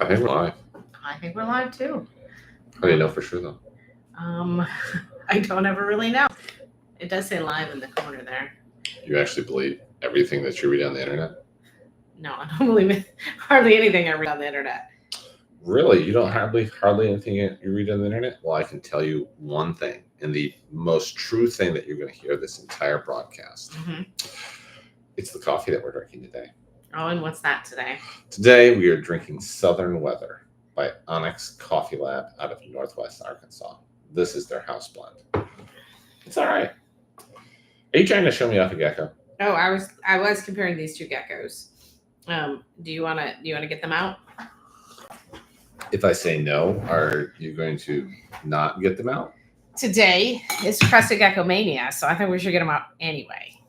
I think we're live. I think we're live too. How do you know for sure though? Um, I don't ever really know. It does say live in the corner there. You actually believe everything that you read on the internet? No, I don't believe it. Hardly anything I read on the internet. Really? You don't hardly anything you read on the internet? Well, I can tell you one thing, and the most true thing that you're going to hear this entire broadcast. Mm-hmm. It's the coffee that we're drinking today. Oh, and what's that today? Today we are drinking Southern Weather by Onyx Coffee Lab out of Northwest Arkansas. This is their house blend. It's all right. Are you trying to show me off a gecko? Oh, I was comparing these two geckos. Do you wanna get them out? If I say no, are you going to not get them out? Today is Crested Gecko Mania, so I think we should get them out anyway.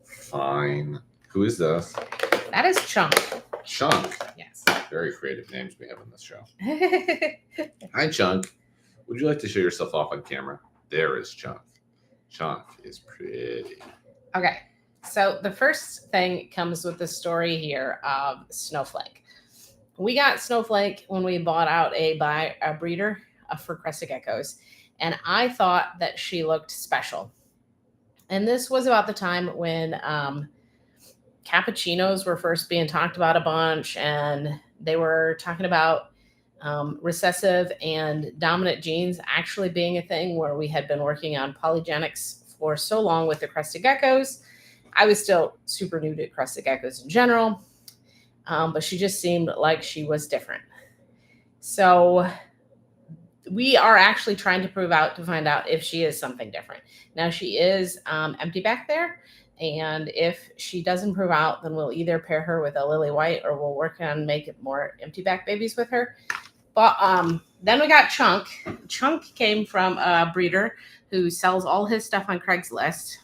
Fine. Who is this? That is Chunk. Chunk. Yes. Very creative names we have on this show. Hi, Chunk. Would you like to show yourself off on camera? There is Chunk. Chunk is pretty. Okay. So the first thing comes with the story here of Snowflake. We got Snowflake when we bought out a breeder for Crested Geckos, and I thought that she looked special. And this was about the time when cappuccinos were first being talked about a bunch, and they were talking about recessive and dominant genes actually being a thing, where we had been working on polygenics for so long with the Crested Geckos. I was still super new to Crested Geckos in general, but she just seemed like she was different. So we are actually trying to find out if she is something different. Now she is empty back there, and if she doesn't prove out, then we'll either pair her with a lily white or we'll work on making more empty back babies with her. But then we got Chunk. Chunk came from a breeder who sells all his stuff on Craigslist,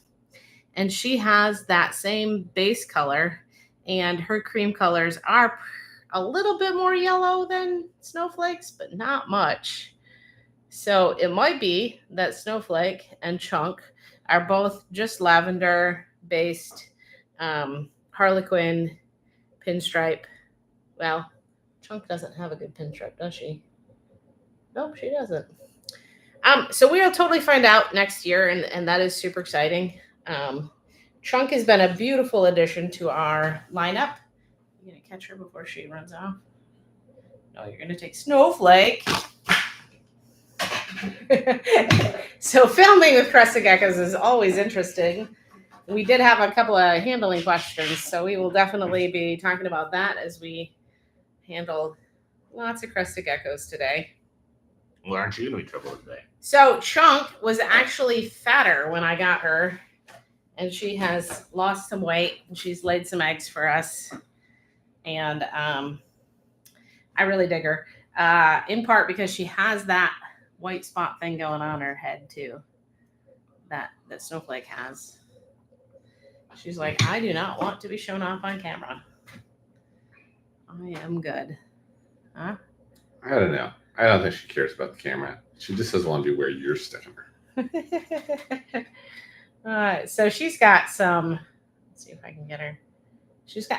and she has that same base color, and her cream colors are a little bit more yellow than Snowflake's, but not much. So it might be that Snowflake and Chunk are both just lavender based Harlequin pinstripe. Well, Chunk doesn't have a good pinstripe, does she? Nope, she doesn't. So we'll totally find out next year, and that is super exciting. Chunk has been a beautiful addition to our lineup. You gonna catch her before she runs off? No, you're gonna take Snowflake. So filming with Crested Geckos is always interesting. We did have a couple of handling questions, so we will definitely be talking about that as we handle lots of Crested Geckos today. Well, aren't you going to be trouble today? So Chunk was actually fatter when I got her, and she has lost some weight, and she's laid some eggs for us, and I really dig her, in part because she has that white spot thing going on her head too, that Snowflake has. She's like, I do not want to be shown off on camera. I am good. Huh? I don't know. I don't think she cares about the camera. She just doesn't want to be where you're sticking her. All right, so she's got some. Let's see if I can get her.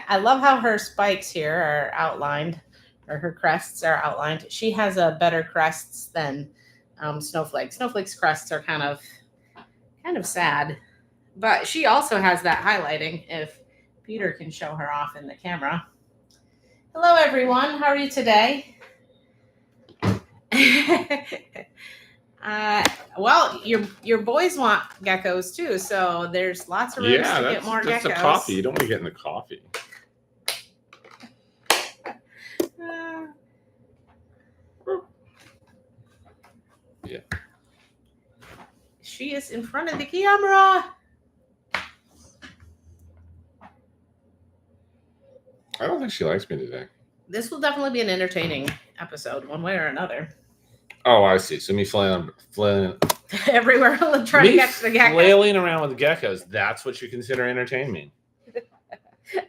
I love how her spikes here are outlined, or her crests are outlined. She has a better crests than Snowflake. Snowflake's crests are kind of sad, but she also has that highlighting. If Peter can show her off in the camera. Hello, everyone. How are you today? Well, your boys want geckos too, so there's lots of rooms to get more geckos. That's the coffee. You don't want to get in the coffee. Yeah. She is in front of the camera. I don't think she likes me today. This will definitely be an entertaining episode, one way or another. Oh, I see. So me flailing everywhere trying to catch the geckos. Flailing around with the geckos. That's what you consider entertainment.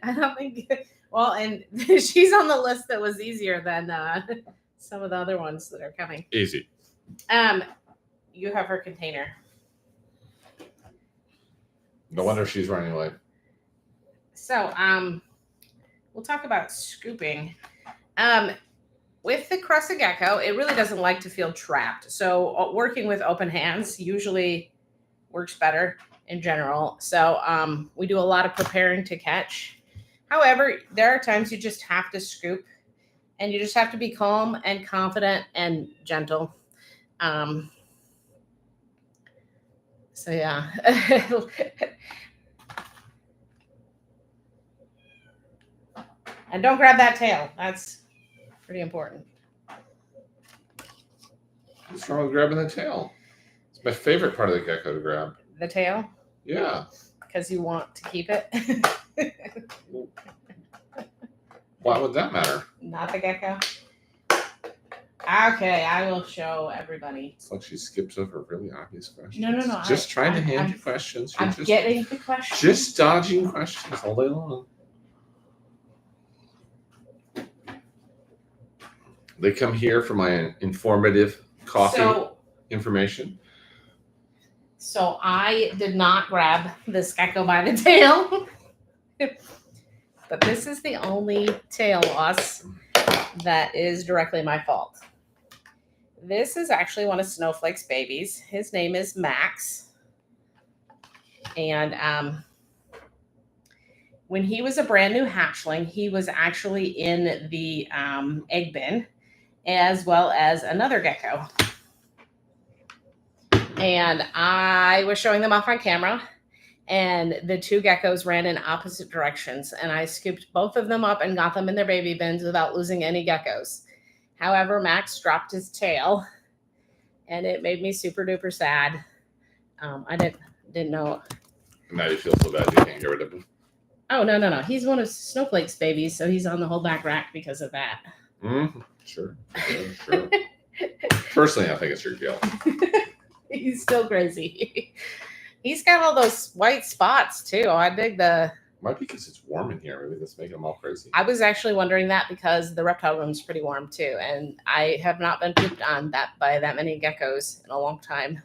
I don't think. Well, and she's on the list that was easier than some of the other ones that are coming. Easy. You have her container. No wonder she's running away. So, we'll talk about scooping. with the Crested Gecko, it really doesn't like to feel trapped. So working with open hands usually works better in general. So we do a lot of preparing to catch. However, there are times you just have to scoop, and you just have to be calm and confident and gentle. So yeah. And don't grab that tail. That's pretty important. What's wrong with grabbing the tail? It's my favorite part of the gecko to grab. The tail? Yeah. Because you want to keep it. Why would that matter? Not the gecko. Okay, I will show everybody. It's like she skips over really obvious questions. No. Just trying to hand you questions. I'm just getting the questions. Just dodging questions all day long. They come here for my informative coffee information. So I did not grab this gecko by the tail. But this is the only tail loss that is directly my fault. This is actually one of Snowflake's babies. His name is Max. And when he was a brand new hatchling, he was actually in the egg bin, as well as another gecko. And I was showing them off on camera, and the two geckos ran in opposite directions, and I scooped both of them up and got them in their baby bins without losing any geckos. However, Max dropped his tail, and it made me super duper sad. I didn't know. Now you feel so bad you can't get rid of him. Oh, no. He's one of Snowflake's babies, so he's on the holdback rack because of that. Mm-hmm. Sure. Personally, I think it's your guilt. He's still crazy. He's got all those white spots too. I dig the. Might be because it's warm in here. Maybe that's making them all crazy. I was actually wondering that because the reptile room's pretty warm too, and I have not been pooped on by that many geckos in a long time.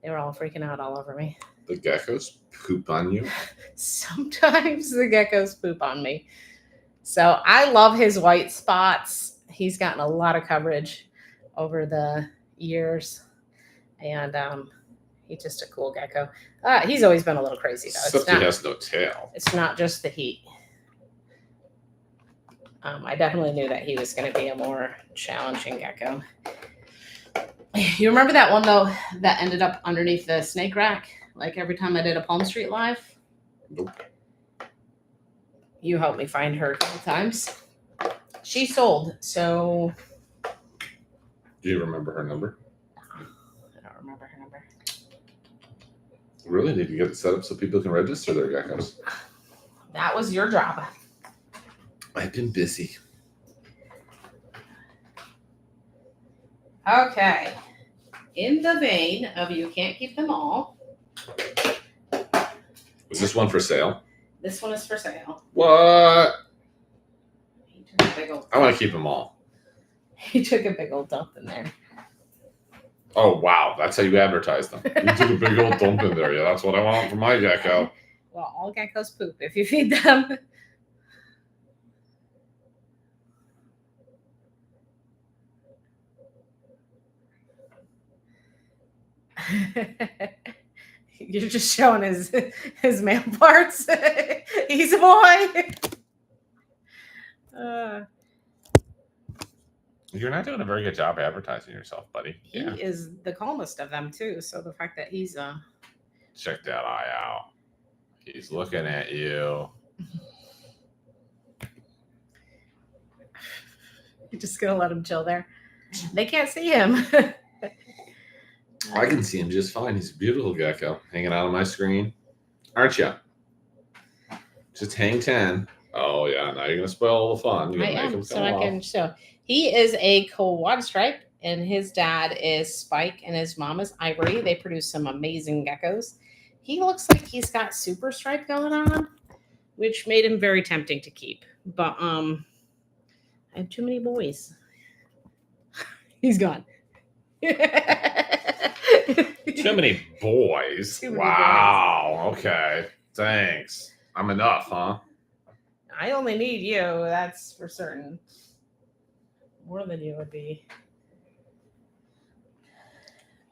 They were all freaking out all over me. The geckos poop on you? Sometimes the geckos poop on me. So I love his white spots. He's gotten a lot of coverage over the years, and he's just a cool gecko. He's always been a little crazy though. Except he has no tail. It's not just the heat. I definitely knew that he was going to be a more challenging gecko. You remember that one though that ended up underneath the snake rack? Like every time I did a Palm Street live? Nope. You helped me find her a couple times. She sold, so. Do you remember her number? I don't remember her number. Really need to get it set up so people can register their geckos. That was your job. I've been busy. Okay. In the vein of you can't keep them all. Is this one for sale? This one is for sale. What? He took a big old. I want to keep them all. He took a big old dump in there. Oh, wow. That's how you advertise them. You took a big old dump in there. Yeah, that's what I want for my gecko. Well, all geckos poop if you feed them. You're just showing his male parts. He's a boy. You're not doing a very good job advertising yourself, buddy. He is the calmest of them too. So the fact that he's check that eye out. He's looking at you. You're just gonna let him chill there. They can't see him. I can see him just fine. He's a beautiful gecko hanging out on my screen. Aren't you? Just hang 10. Oh, yeah. Now you're going to spoil all the fun. You're going to make him so I can show. He is a quad stripe, and his dad is Spike, and his mom is Ivory. They produce some amazing geckos. He looks like he's got super stripe going on, which made him very tempting to keep. But I have too many boys. He's gone. Too many boys. Too many wow. Boys. Okay. Thanks. I'm enough, huh? I only need you. That's for certain. More than you would be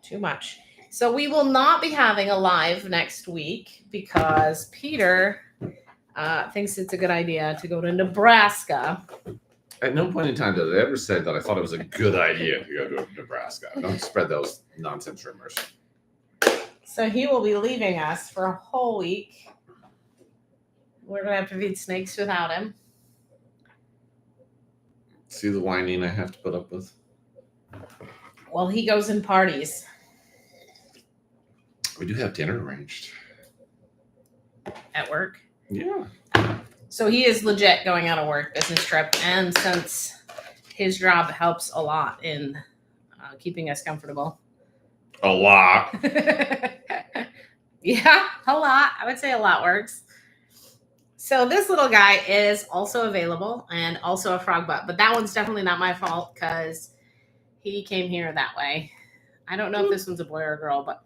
too much. So we will not be having a live next week because Peter thinks it's a good idea to go to Nebraska. At no point in time did I ever say that I thought it was a good idea to go to Nebraska. Don't spread those nonsense rumors. So he will be leaving us for a whole week. We're going to have to feed snakes without him. See the whining I have to put up with? Well, he goes in parties. We do have dinner arranged. At work. Yeah. So he is legit going on a work business trip. And since his job helps a lot in keeping us comfortable. A lot. Yeah, a lot. I would say a lot works. So this little guy is also available and also a frog butt. But that one's definitely not my fault because he came here that way. I don't know if this one's a boy or a girl, but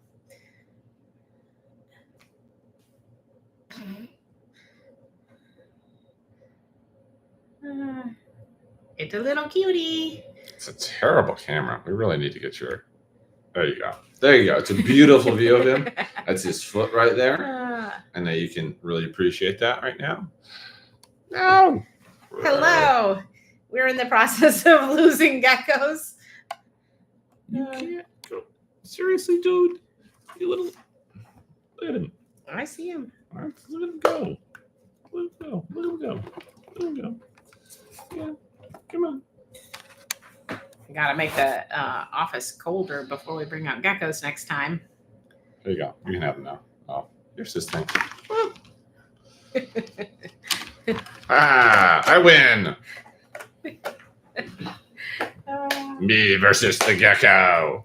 it's a little cutie. It's a terrible camera. We really need to get your... There you go. There you go. It's a beautiful view of him. That's his foot right there. I know you can really appreciate that right now. No. Hello. We're in the process of losing geckos. You can't go. Seriously, dude. You little... Look at him. I see him. All right, let him go. Let him go. Let him go. Let him go. Yeah. Come on. We gotta make the office colder before we bring out geckos next time. There you go. You can have them now. Oh, here's this thing. I win. Me versus the gecko.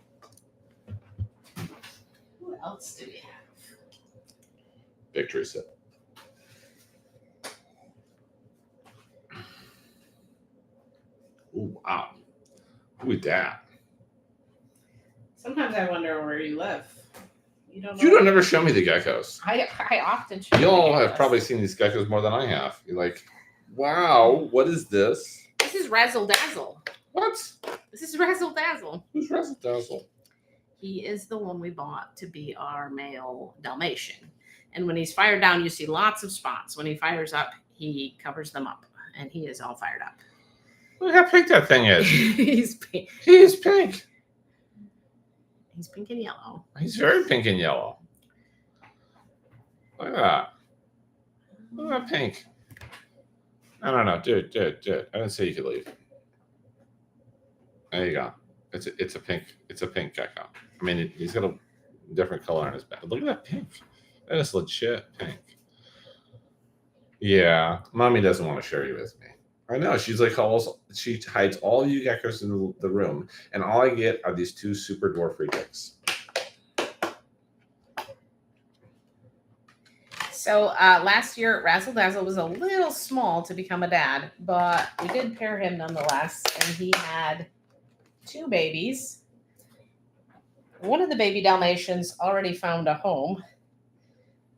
Who else do we have? Victory sip. Ooh, wow. Who is that? Sometimes I wonder where you live. You don't know. You don't ever show me the geckos. I often show You all the have geckos. probably seen these geckos more than I have. You're like, wow, what is this? This is Razzle Dazzle. What? This is Razzle Dazzle. Who's Razzle Dazzle? He is the one we bought to be our male Dalmatian. And when he's fired down, you see lots of spots. When he fires up, he covers them up. And he is all fired up. Look how pink that thing is. He's pink. He is pink. He's pink and yellow. He's very pink and yellow. Look at that. Look at that pink. No. Dude. I didn't say you could leave. There you go. It's a pink gecko. I mean, he's got a different color on his back. Look at that pink. That is legit pink. Yeah, mommy doesn't want to share you with me. I know. She's like, she hides all you geckos in the room, and all I get are these two super dwarf retakes. So last year, Razzle Dazzle was a little small to become a dad, but we did pair him nonetheless, and he had 2 babies. One of the baby Dalmatians already found a home.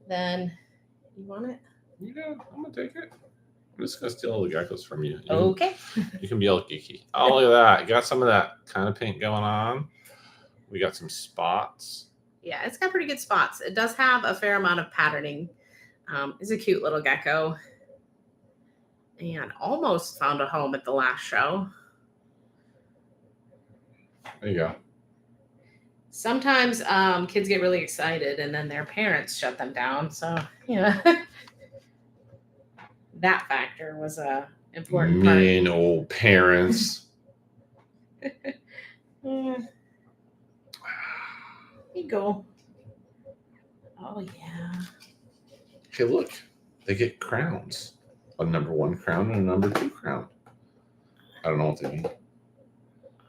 Then, you want it? Yeah, I'm gonna take it. I'm just gonna steal all the geckos from you. Okay. You can be all geeky. Oh, look at that! You got some of that kind of pink going on. We got some spots. Yeah, it's got pretty good spots. It does have a fair amount of patterning. It's a cute little gecko. And almost found a home at the last show. There you go. Sometimes kids get really excited and then their parents shut them down. So, that factor was a important part. Mean old parents. Here you go. Oh, yeah. Hey, look. They get crowns. A number 1 crown and a number 2 crown. I don't know what they mean.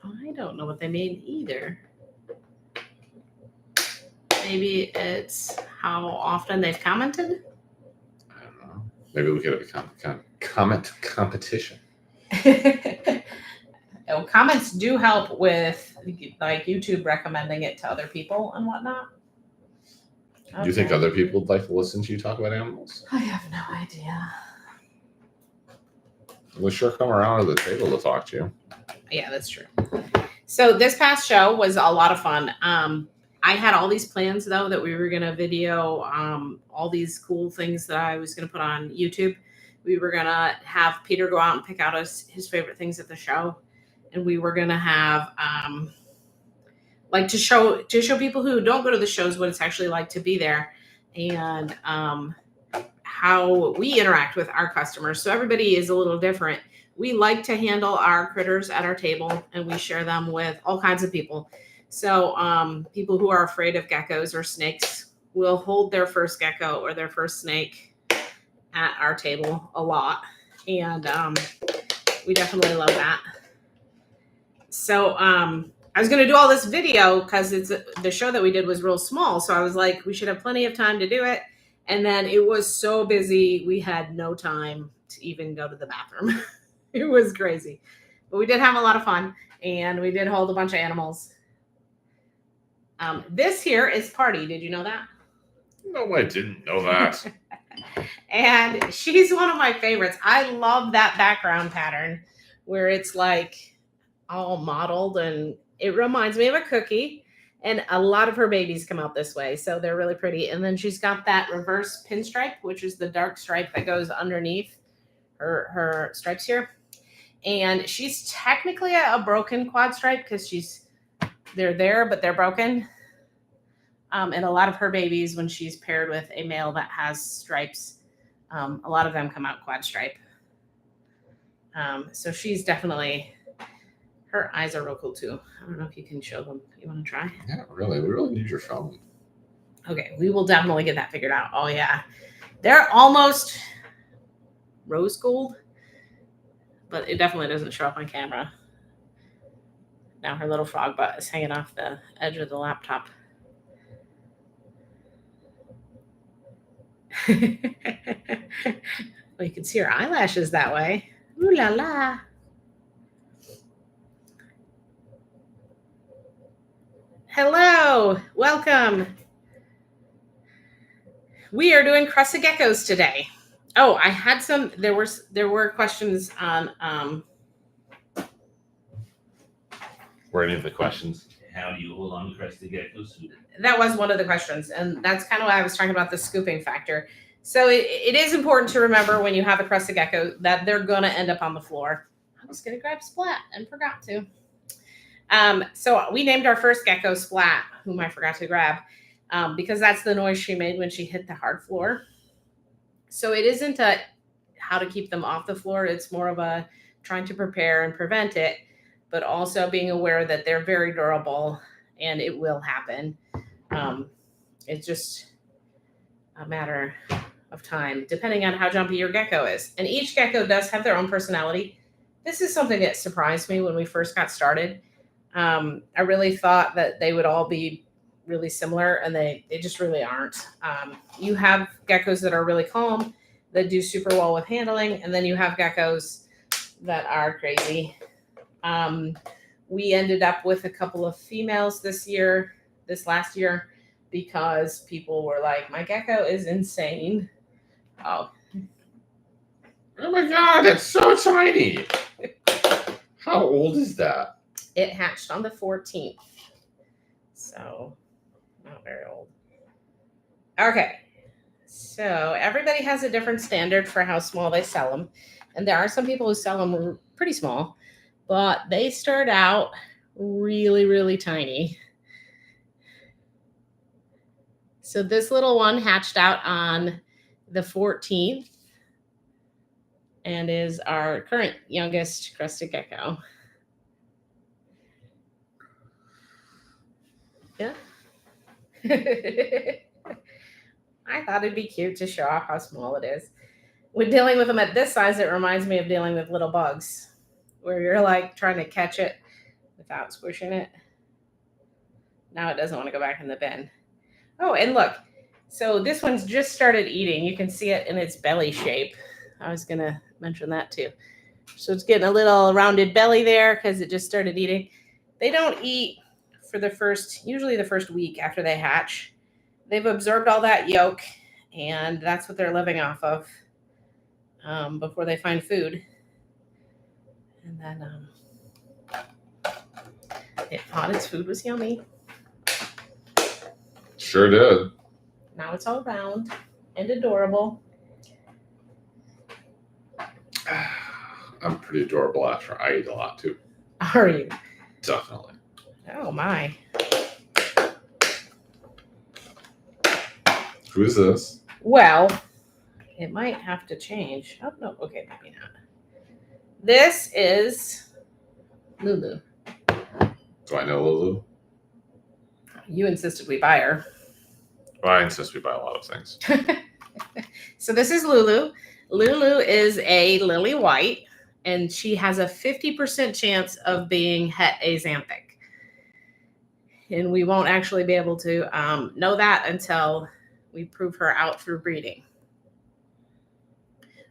I don't know what they mean either. Maybe it's how often they've commented. I don't know. Maybe we could have a comment competition. Oh, comments do help with like YouTube recommending it to other people and whatnot. Do you think other people would like to listen to you talk about animals? I have no idea. We'll sure come around to the table to talk to you. Yeah, that's true. So this past show was a lot of fun. I had all these plans though that we were gonna video all these cool things that I was gonna put on YouTube. We were gonna have Peter go out and pick out his favorite things at the show, and we were gonna have like to show people who don't go to the shows what it's actually like to be there, and how we interact with our customers. So everybody is a little different. We like to handle our critters at our table, and we share them with all kinds of people. So people who are afraid of geckos or snakes will hold their first gecko or their first snake at our table a lot. And we definitely love that. So I was going to do all this video because the show that we did was real small. So I was like, we should have plenty of time to do it. And then it was so busy, we had no time to even go to the bathroom. It was crazy. But we did have a lot of fun, and we did hold a bunch of animals. This here is Party. Did you know that? No, I didn't know that. And she's one of my favorites. I love that background pattern where it's like all modeled, and it reminds me of a cookie. And a lot of her babies come out this way, so they're really pretty. And then she's got that reverse pinstripe, which is the dark stripe that goes underneath her stripes here. And she's technically a broken quad stripe because they're there, but they're broken. And a lot of her babies, when she's paired with a male that has stripes, a lot of them come out quad stripe. So she's definitely, her eyes are real cool too. I don't know if you can show them. You want to try? Yeah, really. We really need your phone. Okay, we will definitely get that figured out. Oh yeah, they're almost rose gold, but it definitely doesn't show up on camera. Now her little frog butt is hanging off the edge of the laptop. Well, you can see her eyelashes that way. Ooh la la. Hello, welcome. We are doing Crested Geckos today. Oh, I had some. There were questions on. Were any of the questions? How do you hold on to Crested Geckos? That was one of the questions, and that's kind of why I was talking about the scooping factor. So it is important to remember when you have a Crested Gecko that they're gonna end up on the floor. I was gonna grab Splat and forgot to. So we named our first gecko Splat, whom I forgot to grab, because that's the noise she made when she hit the hard floor. So it isn't a how to keep them off the floor. It's more of a trying to prepare and prevent it, but also being aware that they're very durable and it will happen. It's just a matter of time, depending on how jumpy your gecko is. And each gecko does have their own personality. This is something that surprised me when we first got started. I really thought that they would all be really similar, and they just really aren't. You have geckos that are really calm, that do super well with handling, and then you have geckos that are crazy. We ended up with a couple of females this last year, because people were like, my gecko is insane. Oh my God, it's so tiny. How old is that? It hatched on the 14th. So not very old. Okay. So everybody has a different standard for how small they sell them. And there are some people who sell them pretty small, but they start out really, really tiny. So this little one hatched out on the 14th and is our current youngest Crested Gecko. Yeah. I thought it'd be cute to show off how small it is. When dealing with them at this size, it reminds me of dealing with little bugs, where you're like trying to catch it without squishing it. Now it doesn't want to go back in the bin. Oh, and look. So this one's just started eating. You can see it in its belly shape. I was going to mention that too. So it's getting a little rounded belly there because it just started eating. They don't eat for usually the first week after they hatch. They've absorbed all that yolk, and that's what they're living off of before they find food. And then It thought its food was yummy. Sure did. Now it's all round and adorable. I'm pretty adorable after I eat a lot too. Are you? Definitely. Oh my. Who is this? Well, it might have to change. Oh no, okay, maybe not. This is Lulu. Do I know Lulu? You insisted we buy her. Well, I insist we buy a lot of things. So this is Lulu. Lulu is a lily white, and she has a 50% chance of being het azanthic. And we won't actually be able to know that until we prove her out through breeding.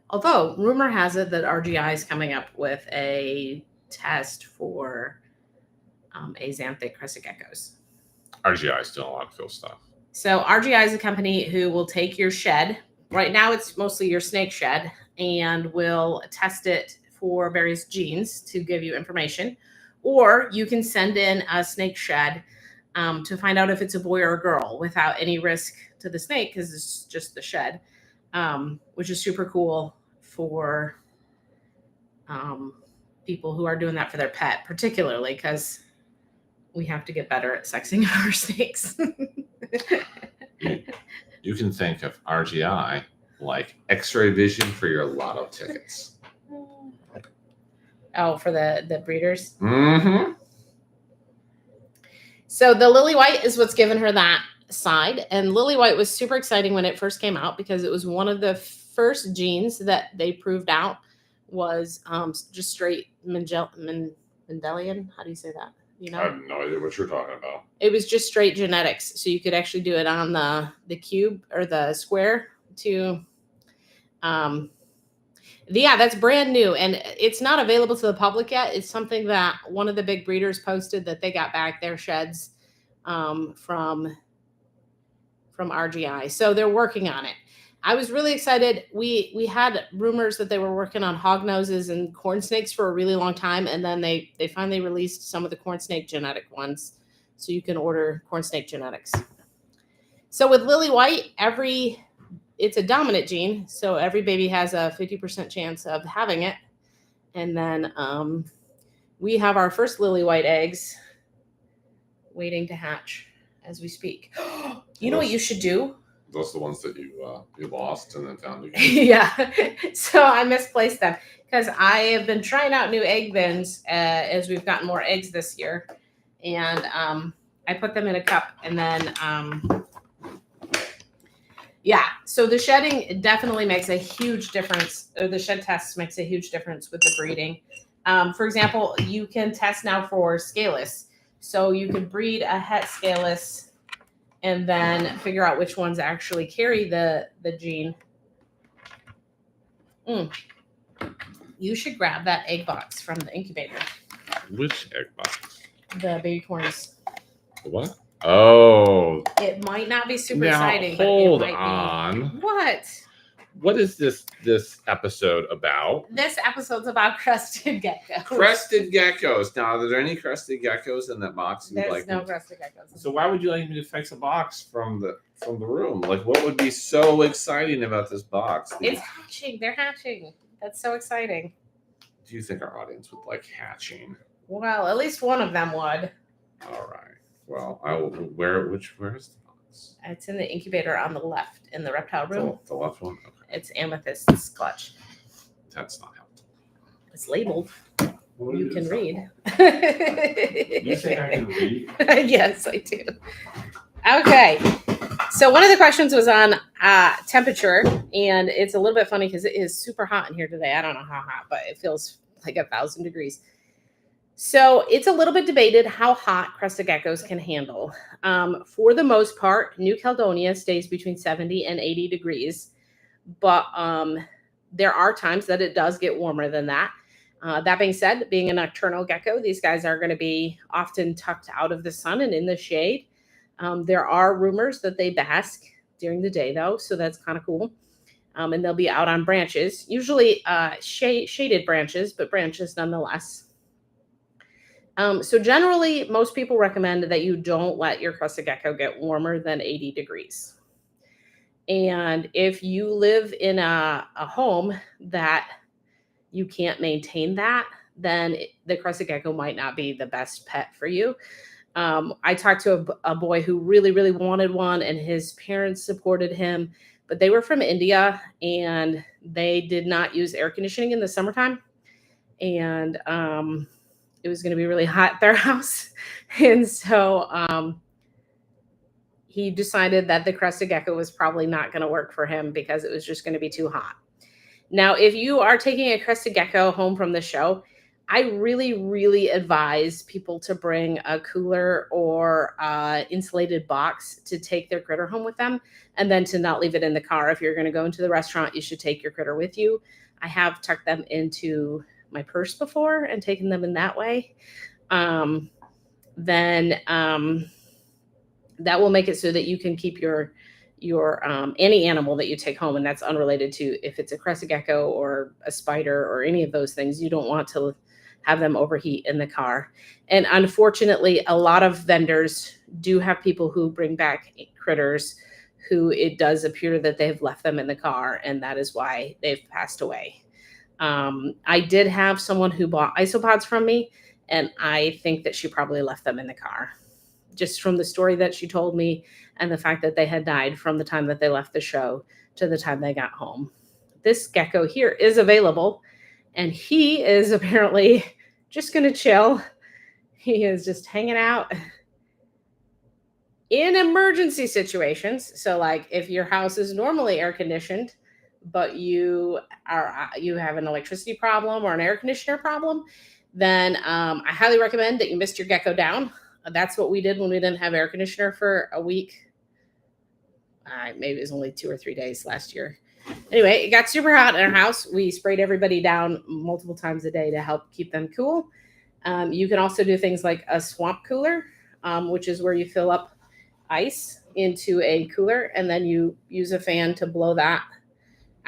Although rumor has it that RGI is coming up with a test for azanthic crested geckos. RGI is doing a lot of cool stuff. So RGI is a company who will take your shed. Right now it's mostly your snake shed and will test it for various genes to give you information. Or you can send in a snake shed to find out if it's a boy or a girl without any risk to the snake because it's just the shed, which is super cool for people who are doing that for their pet, particularly because we have to get better at sexing our snakes. You can think of RGI like X-ray vision for your lotto tickets. Oh, for the breeders? Mm-hmm. So the lily white is what's given her that side. And lily white was super exciting when it first came out because it was one of the first genes that they proved out was just straight Mendelian. How do you say that? You know? I have no idea what you're talking about. It was just straight genetics. So you could actually do it on the cube or the square to yeah, that's brand new and it's not available to the public yet. It's something that one of the big breeders posted that they got back their sheds from RGI. So they're working on it. I was really excited. We had rumors that they were working on hog noses and corn snakes for a really long time, and then they finally released some of the corn snake genetic ones, so you can order corn snake genetics. So with lily white, it's a dominant gene, so every baby has a 50% chance of having it, and then we have our first lily white eggs waiting to hatch as we speak. You know what you should do? Those are the ones that you lost and then found again. Yeah. So I misplaced them because I have been trying out new egg bins as we've gotten more eggs this year. And I put them in a cup and then, yeah. So the shedding definitely makes a huge difference, or the shed test makes a huge difference with the breeding. For example, you can test now for scaleless. So you could breed a het scaleless and then figure out which ones actually carry the gene. You should grab that egg box from the incubator. Which egg box? The baby corns. The what? Oh. It might not be super now, exciting, but hold it might on. be. What? What is this episode about? This episode's about crested geckos. Crested geckos. Now, are there any crested geckos in that box? There's no crested geckos. So why would you like me to fix a box from the room? Like, what would be so exciting about this box? It's hatching. They're hatching. That's so exciting. Do you think our audience would like hatching? Well, at least one of them would. All right. Well, I will. Where is the box? It's in the incubator on the left in the reptile room. The left one. Okay. It's Amethyst's clutch. That's not helpful. It's labeled. You can read. You think I can read? Yes, I do. Okay. So one of the questions was on temperature, and it's a little bit funny because it is super hot in here today. I don't know how hot, but it feels like 1,000 degrees. So it's a little bit debated how hot crested geckos can handle. For the most part, New Caledonia stays between 70 and 80 degrees. But there are times that it does get warmer than that. That being said, being a nocturnal gecko, these guys are going to be often tucked out of the sun and in the shade. There are rumors that they bask during the day, though, so that's kind of cool. And they'll be out on branches, usually shaded branches, but branches nonetheless. So generally, most people recommend that you don't let your crested gecko get warmer than 80 degrees. And if you live in a home that you can't maintain that, then the crested gecko might not be the best pet for you. I talked to a boy who really, really wanted one, and his parents supported him, but they were from India and they did not use air conditioning in the summertime. And it was going to be really hot at their house. And so he decided that the crested gecko was probably not going to work for him because it was just going to be too hot. Now, if you are taking a crested gecko home from the show, I really, really advise people to bring a cooler or insulated box to take their critter home with them, and then to not leave it in the car. If you're going to go into the restaurant, you should take your critter with you. I have tucked them into my purse before and taken them in that way. Then that will make it so that you can keep your any animal that you take home, and that's unrelated to if it's a crested gecko or a spider or any of those things. You don't want to have them overheat in the car. And unfortunately, a lot of vendors do have people who bring back critters who it does appear that they've left them in the car, and that is why they've passed away. I did have someone who bought isopods from me, and I think that she probably left them in the car, just from the story that she told me and the fact that they had died from the time that they left the show to the time they got home. This gecko here is available, and he is apparently just going to chill. He is just hanging out in emergency situations. So like if your house is normally air conditioned, but you have an electricity problem or an air conditioner problem, then I highly recommend that you mist your gecko down. That's what we did when we didn't have air conditioner for a week. Maybe it was only 2 or 3 days last year. Anyway, it got super hot in our house. We sprayed everybody down multiple times a day to help keep them cool. You can also do things like a swamp cooler, which is where you fill up ice into a cooler and then you use a fan to blow that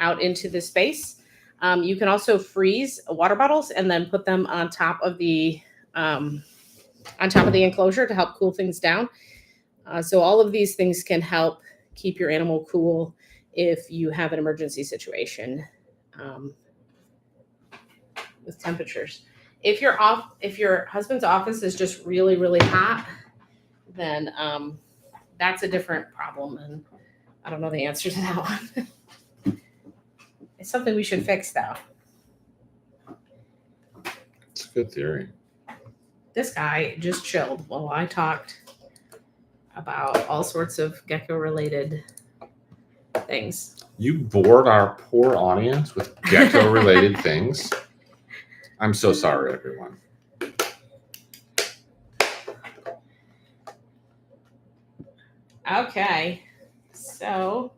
out into the space. You can also freeze water bottles and then put them on top of the enclosure to help cool things down. So all of these things can help keep your animal cool if you have an emergency situation with temperatures. If your husband's office is just really, really hot, then that's a different problem, and I don't know the answer to that one. It's something we should fix, though. It's a good theory. This guy just chilled while I talked about all sorts of gecko-related things. You bored our poor audience with gecko-related things. I'm so sorry, everyone. Okay, so,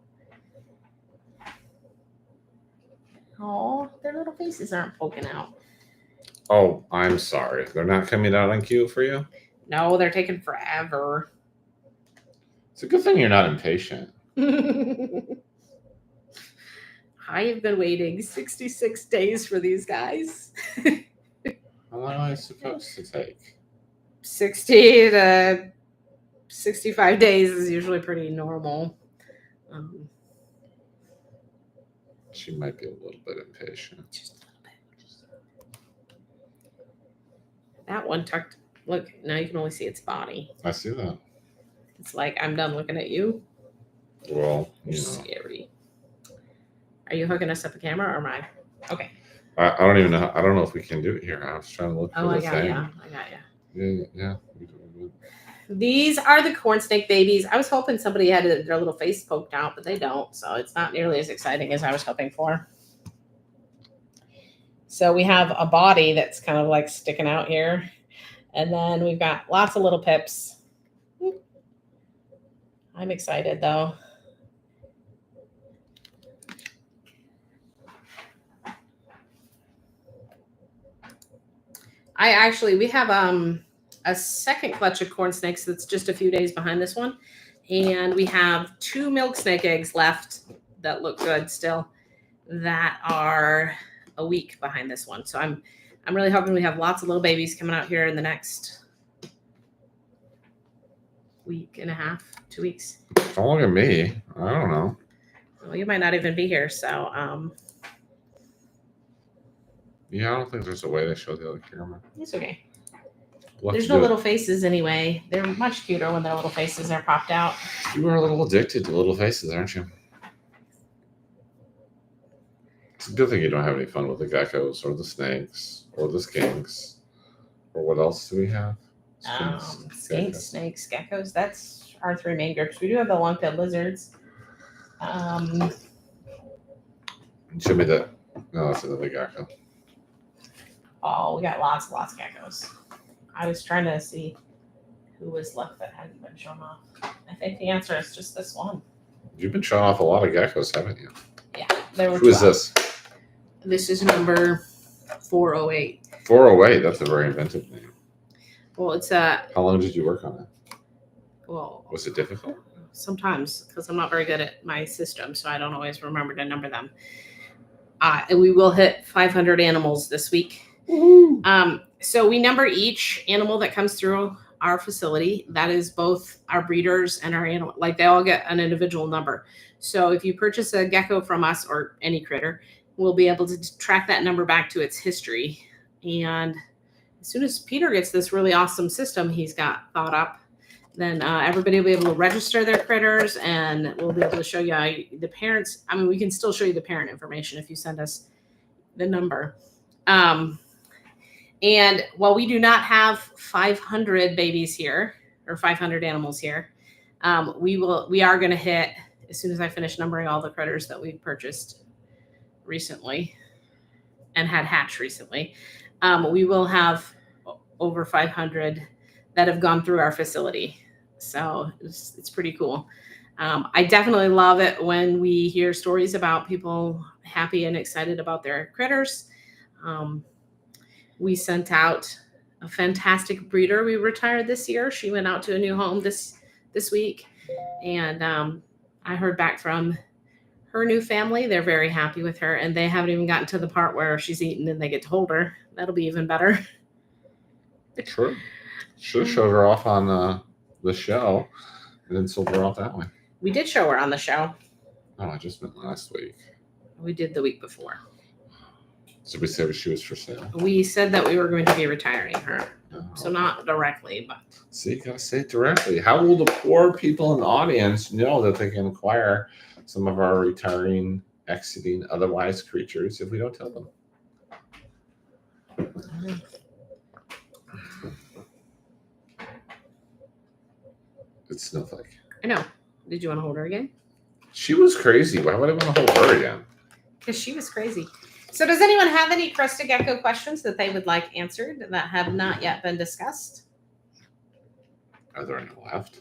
oh, their little faces aren't poking out. Oh, I'm sorry. They're not coming out on cue for you? No, they're taking forever. It's a good thing you're not impatient. I have been waiting 66 days for these guys. How long am I supposed to take? 60 to 65 days is usually pretty normal. She might be a little bit impatient. Just a little bit. That one tucked. Look, now you can only see its body. I see that. It's like, I'm done looking at you. Well, You're scary. Are you hooking us up a camera or am I? Okay. I don't even know. I don't know if we can do it here. I was trying to look for the thing. I got you. Yeah. These are the corn snake babies. I was hoping somebody had their little face poked out, but they don't. So it's not nearly as exciting as I was hoping for. So we have a body that's kind of like sticking out here. And then we've got lots of little pips. I'm excited though. We have a second clutch of corn snakes that's just a few days behind this one. And we have 2 milk snake eggs left that look good still that are a week behind this one. So I'm I'm really hoping we have lots of little babies coming out here in the next week and a half, 2 weeks. Don't look at me. I don't know. Well, you might not even be here, so Yeah, I don't think there's a way to show the other camera. it's okay. We'll have There's to no do it. little faces anyway. They're much cuter when their little faces are popped out. You are a little addicted to little faces, aren't you? It's a good thing you don't have any fun with the geckos or the snakes or the skinks. Or what else do we have? Skinks, geckos. snakes, geckos. That's our 3 main groups. We do have the long-tailed lizards. Show me that. No, that's another gecko. Oh, we got lots of geckos. I was trying to see who was left that hadn't been shown off. I think the answer is just this one. You've been showing off a lot of geckos, haven't you? Yeah, there were Who is 12. this? This is number 408. 408. That's a very inventive name. Well, it's How long did you work on it? well, Was it difficult? sometimes because I'm not very good at my system, so I don't always remember to number them. And we will hit 500 animals this week. So we number each animal that comes through our facility. That is both our breeders and our animal. Like they all get an individual number. So if you purchase a gecko from us or any critter, we'll be able to track that number back to its history. And as soon as Peter gets this really awesome system he's got thought up, then everybody will be able to register their critters, and we'll be able to show you the parents. I mean, we can still show you the parent information if you send us the number. And while we do not have 500 babies here or 500 animals here, we are going to hit, as soon as I finish numbering all the critters that we've purchased recently and had hatched recently, we will have over 500 that have gone through our facility. So it's pretty cool. I definitely love it when we hear stories about people happy and excited about their critters. We sent out a fantastic breeder we retired this year. She went out to a new home this week, and I heard back from her new family. They're very happy with her, and they haven't even gotten to the part where she's eaten and they get to hold her. That'll be even better. Sure. Should have showed her off on the show and then sold her off that way. We did show her on the show. Oh, I just meant last week. We did the week before. So we said she was for sale. We said that we were going to be retiring her. Oh. So not directly, but. See, you gotta say it directly. How will the poor people in the audience know that they can acquire some of our retiring, exiting, otherwise creatures if we don't tell them? It's Snowflake. I know. Did you want to hold her again? She was crazy. Why would I want to hold her again? Because she was crazy. So does anyone have any Crested Gecko questions that they would like answered that have not yet been discussed? Are there any left?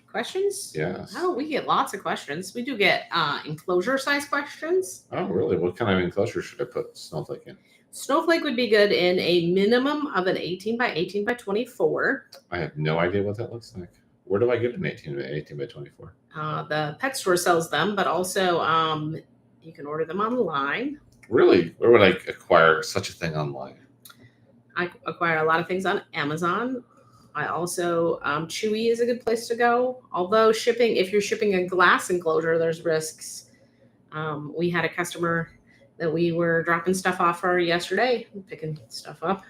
Questions? Yes. Oh, we get lots of questions. We do get enclosure size questions. Oh, really? What kind of enclosure should I put Snowflake in? Snowflake would be good in a minimum of an 18 by 18 by 24. I have no idea what that looks like. Where do I get an 18 by 24? The pet store sells them, but also you can order them online. Really? Where would I acquire such a thing online? I acquire a lot of things on Amazon. I also, Chewy is a good place to go. Although shipping, if you're shipping a glass enclosure, there's risks. We had a customer that we were dropping stuff off for yesterday, picking stuff up.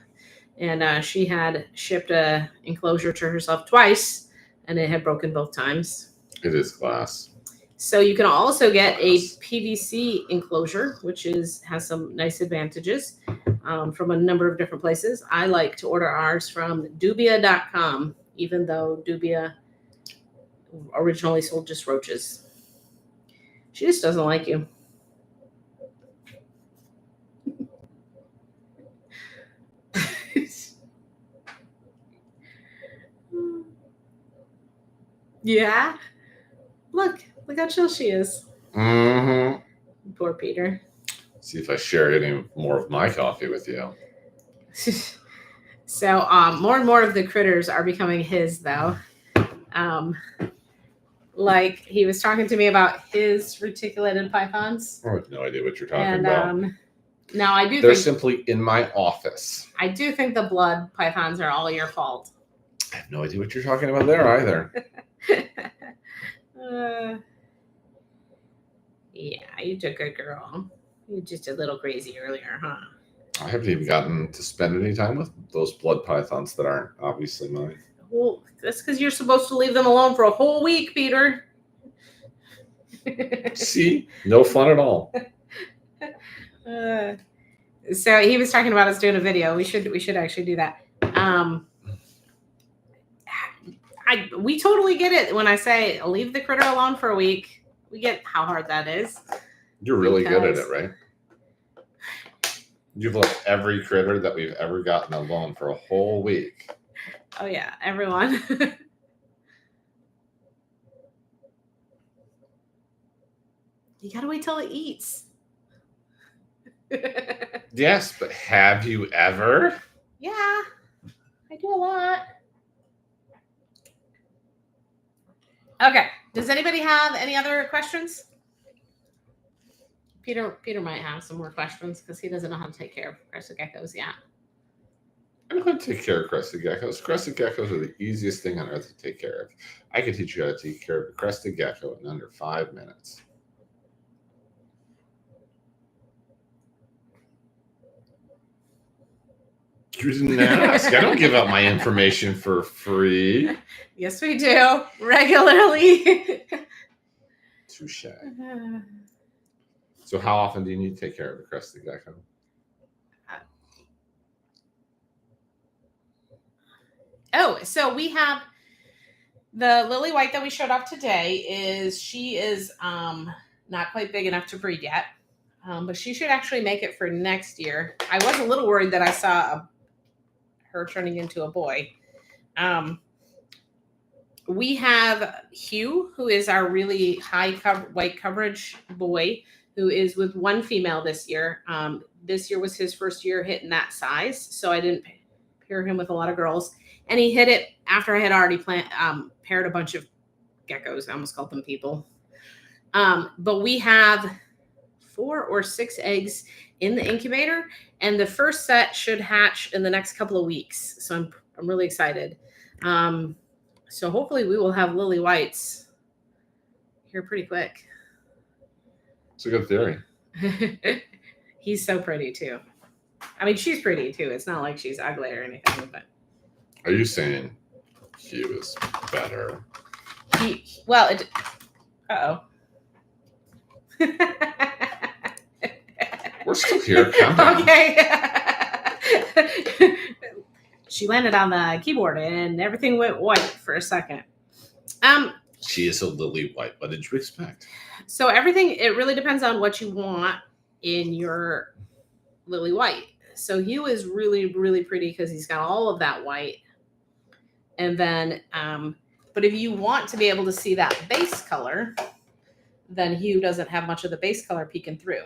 And she had shipped a enclosure to herself twice, and it had broken both times. It is glass. So you can also get a PVC enclosure, which has some nice advantages from a number of different places. I like to order ours from Dubia.com, even though Dubia originally sold just roaches. She just doesn't like you. Yeah. Look how chill she is. Mm-hmm. Poor Peter. See if I share any more of my coffee with you. So more and more of the critters are becoming his, though. Like he was talking to me about his reticulated pythons. I have no idea what you're talking And about. No, I do They're think simply in my office. I do think the blood pythons are all your fault. I have no idea what you're talking about there either. Yeah, you're a good girl. You're just a little crazy earlier, huh? I haven't even gotten to spend any time with those blood pythons that aren't obviously mine. Well, that's because you're supposed to leave them alone for a whole week, Peter. See? No fun at all. So he was talking about us doing a video. We should actually do that. We totally get it when I say leave the critter alone for a week. We get how hard that is. You're really good at it, right? You've left every critter that we've ever gotten alone for a whole week. Oh yeah, everyone. You gotta wait till it eats. Yes, but have you ever? Yeah, I do a lot. Okay. Does anybody have any other questions? Peter might have some more questions because he doesn't know how to take care of crested geckos yet. I know how to take care of crested geckos. Crested geckos are the easiest thing on earth to take care of. I can teach you how to take care of a crested gecko in under 5 minutes. You didn't ask. I don't give out my information for free. Yes, we do. Regularly. Touche. So how often do you need to take care of a crested gecko? Oh, so we have the lily white that we showed off today. She is not quite big enough to breed yet, but she should actually make it for next year. I was a little worried that I saw her turning into a boy. We have Hugh, who is our really high white coverage boy, who is with one female this year. This year was his first year hitting that size, so I didn't pair him with a lot of girls. And he hit it after I had already paired a bunch of geckos. I almost called them people. But we have 4 or 6 eggs in the incubator, and the first set should hatch in the next couple of weeks. So I'm really excited. So hopefully we will have lily whites here pretty quick. It's a good theory. He's so pretty too. I mean, she's pretty too. It's not like she's ugly or anything, but. Are you saying Hugh is better? Uh-oh. We're still here. Calm down. Okay. She landed on the keyboard and everything went white for a second. She is a lily white. What did you expect? So everything, it really depends on what you want in your lily white. So Hugh is really, really pretty because he's got all of that white. And then, but if you want to be able to see that base color, then Hugh doesn't have much of the base color peeking through.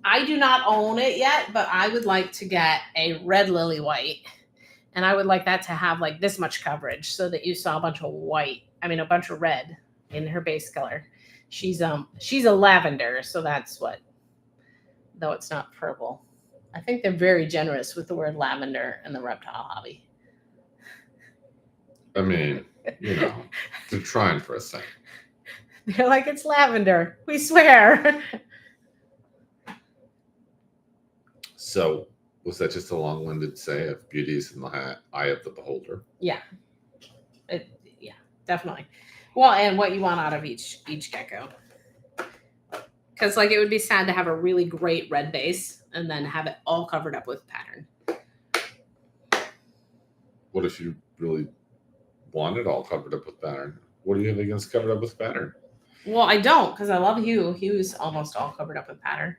I do not own it yet, but I would like to get a red lily white. And I would like that to have like this much coverage so that you saw a bunch of red in her base color. She's a lavender, so that's what, though it's not purple. I think they're very generous with the word lavender in the reptile hobby. I mean, they're trying for a second. They're like, it's lavender. We swear. So, was that just a long-winded say of beauty's in the eye of the beholder? Yeah. Yeah, definitely. Well, and what you want out of each gecko. Because, like, it would be sad to have a really great red base and then have it all covered up with pattern. What if you really want it all covered up with pattern? What do you have against covered up with pattern? Well, I don't, because I love Hugh. Hugh's almost all covered up with pattern.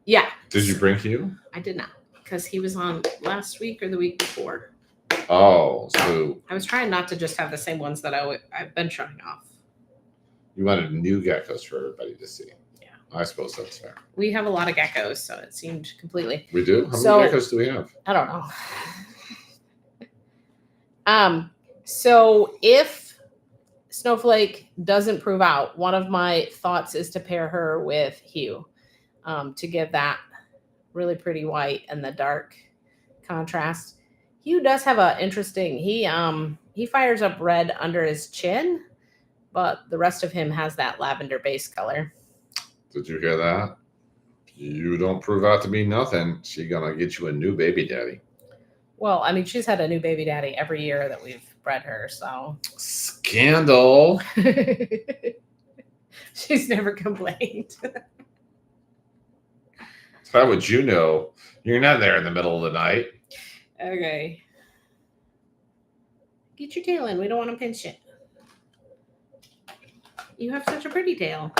Yeah. Did you bring Hugh? I did not, because he was on last week or the week before. Oh, so I was trying not to just have the same ones that I've been showing off. You wanted new geckos for everybody to see. Yeah. I suppose that's fair. We have a lot of geckos, so it seemed completely. We do? How many geckos do we have? I don't know. So if Snowflake doesn't prove out, one of my thoughts is to pair her with Hugh. to give that really pretty white and the dark contrast. Hugh does have a interesting. He fires up red under his chin, but the rest of him has that lavender base color. Did you hear that? You don't prove out to be nothing. She gonna get you a new baby daddy. Well, I mean, she's had a new baby daddy every year that we've bred her, so Scandal. she's never complained. How would you know? You're not there in the middle of the night. Okay. Get your tail in. We don't want to pinch it. You have such a pretty tail.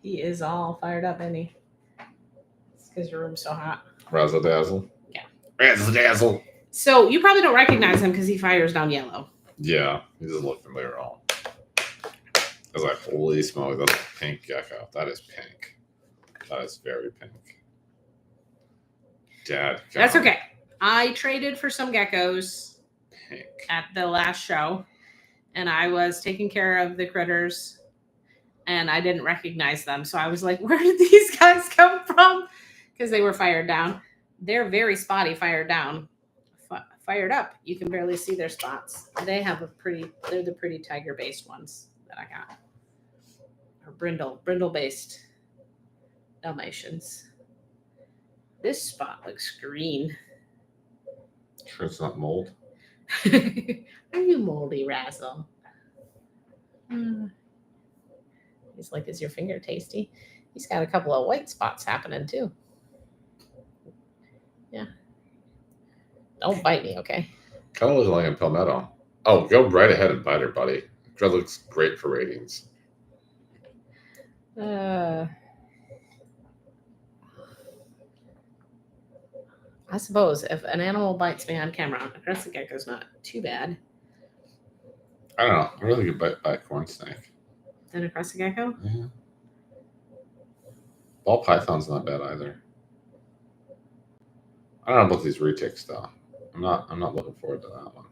He is all fired up, isn't he? It's because your room's so hot. Razzle dazzle. Yeah. Razzle dazzle. So you probably don't recognize him because he fires down yellow. Yeah, he doesn't look familiar at all. I was like, holy smoke, that's a pink gecko. That is pink. That is very pink. Dad. That's okay. I traded for some geckos Pink. at the last show, and I was taking care of the critters, and I didn't recognize them. So I was like, where did these guys come from? Because they were fired down. They're very spotty fired down. Fired up. You can barely see their spots. They have they're the pretty tiger-based ones that I got. Or brindle-based Dalmatians. This spot looks green. Sure it's not mold? Are you moldy, Razzle? He's like, is your finger tasty? He's got a couple of white spots happening too. Yeah. Don't bite me, okay? Kind of looks like a palmetto. Oh, go right ahead and bite her, buddy. That looks great for ratings. I suppose if an animal bites me on camera, a crested gecko's not too bad. I don't know. I really could bite by a corn snake. Then a crested gecko? Yeah. Ball python's not bad either. I don't know about these retics though. I'm not looking forward to that one.